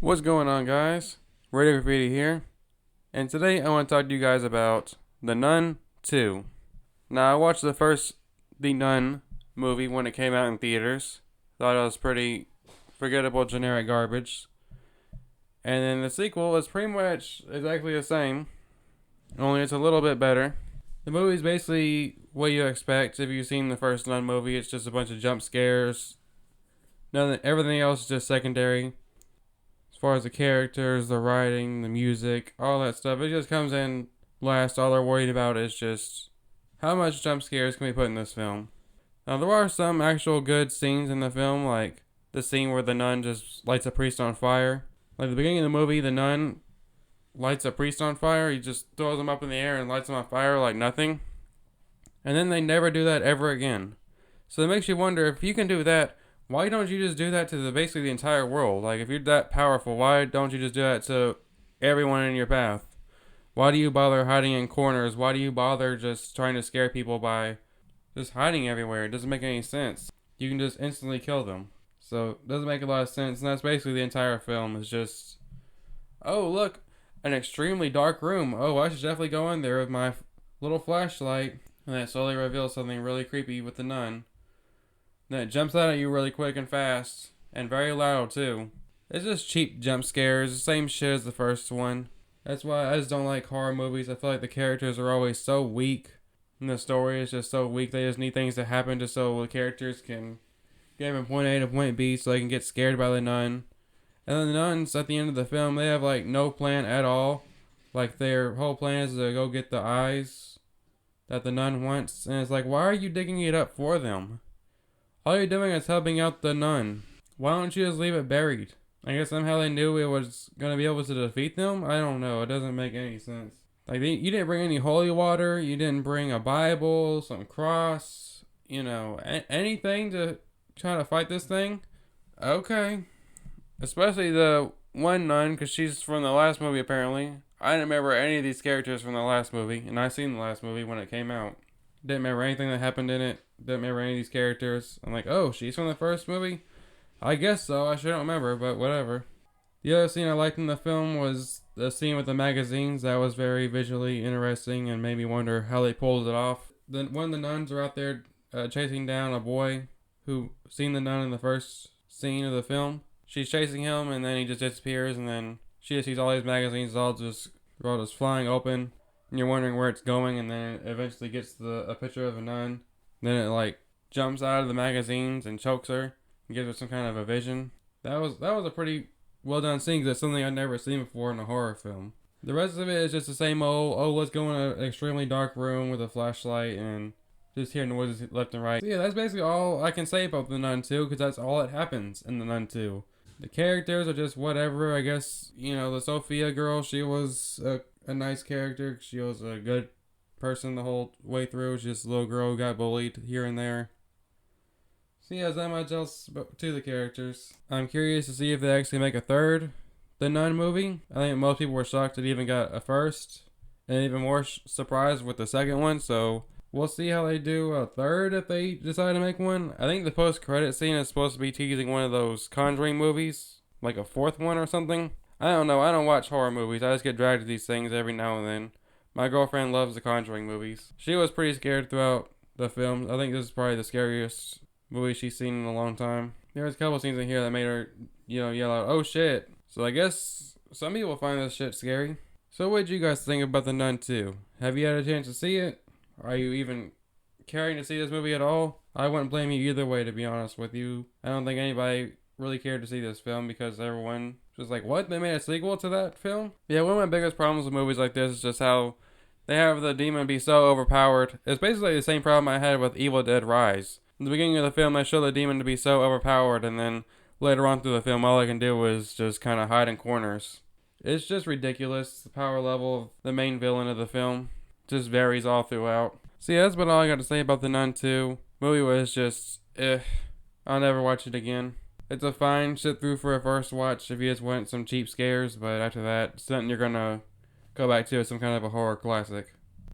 What's going on, guys? Reid here, and today I want to talk to you guys about The Nun 2. Now, I watched the first The Nun movie when it came out in theaters. Thought it was pretty forgettable, generic garbage. And then the sequel is pretty much exactly the same, only it's a little bit better. The movie is basically what you expect if you've seen the first Nun movie. It's just a bunch of jump scares. Nothing, everything else is just secondary. As far as the characters, the writing, the music, all that stuff, it just comes in last. All they're worried about is just how much jump scares can we put in this film. Now, there are some actual good scenes in the film, like the scene where the nun just lights a priest on fire. Like at the beginning of the movie, the nun lights a priest on fire. He just throws him up in the air and lights him on fire like nothing. And then they never do that ever again. So it makes you wonder, if you can do that, why don't you just do that to basically the entire world? Like, if you're that powerful, why don't you just do that to everyone in your path? Why do you bother hiding in corners? Why do you bother just trying to scare people by just hiding everywhere? It doesn't make any sense. You can just instantly kill them. So, it doesn't make a lot of sense. And that's basically the entire film. Is just, oh, look, an extremely dark room. Oh, I should definitely go in there with my little flashlight. And then it slowly reveals something really creepy with the nun. Then it jumps out at you really quick and fast, and very loud too. It's just cheap jump scares, the same shit as the first one. That's why I just don't like horror movies. I feel like the characters are always so weak, and the story is just so weak. They just need things to happen just so the characters can get from point A to point B so they can get scared by the nun. And then the nuns, at the end of the film, they have like no plan at all. Like their whole plan is to go get the eyes that the nun wants, and it's like, why are you digging it up for them? All you're doing is helping out the nun. Why don't you just leave it buried? I guess somehow they knew it was going to be able to defeat them? I don't know. It doesn't make any sense. Like, you didn't bring any holy water. You didn't bring a Bible, some cross, anything to try to fight this thing? Okay. Especially the one nun, because she's from the last movie, apparently. I didn't remember any of these characters from the last movie, and I seen the last movie when it came out. Didn't remember anything that happened in it. Didn't remember any of these characters. I'm like, oh, she's from the first movie? I guess so. I shouldn't remember, but whatever. The other scene I liked in the film was the scene with the magazines. That was very visually interesting and made me wonder how they pulled it off. Then when the nuns are out there chasing down a boy who seen the nun in the first scene of the film, she's chasing him and then he just disappears, and then she just sees all these magazines all just flying open. And you're wondering where it's going, and then it eventually gets a picture of a nun. Then it like jumps out of the magazines and chokes her and gives her some kind of a vision. That was a pretty well done scene, because it's something I'd never seen before in a horror film. The rest of it is just the same old, oh, let's go in an extremely dark room with a flashlight and just hear noises left and right. So yeah, that's basically all I can say about The Nun 2, because that's all that happens in The Nun 2. The characters are just whatever. I guess, the Sophia girl, she was a nice character. She was a good person the whole way through. She's just a little girl who got bullied here and there. So yeah, there's not much else to the characters. I'm curious to see if they actually make a third The Nun movie. I think most people were shocked it even got a first, and even more surprised with the second one. So we'll see how they do a third if they decide to make one. I think the post-credit scene is supposed to be teasing one of those Conjuring movies, like a fourth one or something. I don't know. I don't watch horror movies. I just get dragged to these things every now and then. My girlfriend loves the Conjuring movies. She was pretty scared throughout the film. I think this is probably the scariest movie she's seen in a long time. There's a couple scenes in here that made her, yell out, oh shit. So I guess some people find this shit scary. So what did you guys think about The Nun 2? Have you had a chance to see it? Are you even caring to see this movie at all? I wouldn't blame you either way, to be honest with you. I don't think anybody really cared to see this film, because everyone was like, what? They made a sequel to that film? Yeah, one of my biggest problems with movies like this is just how they have the demon be so overpowered. It's basically the same problem I had with evil.The Rise. In the beginning of the film, they show the demon to be so overpowered, and then later on through the film, all I can do is just kind of hide in corners. It's just ridiculous. The power level of the main villain of the film just varies all throughout. So yeah, that's about all I got to say about The Nun 2. Movie was just, I'll never watch it again. It's a fine sit through for a first watch if you just want some cheap scares, but after that, it's something you're gonna go back to as some kind of a horror classic.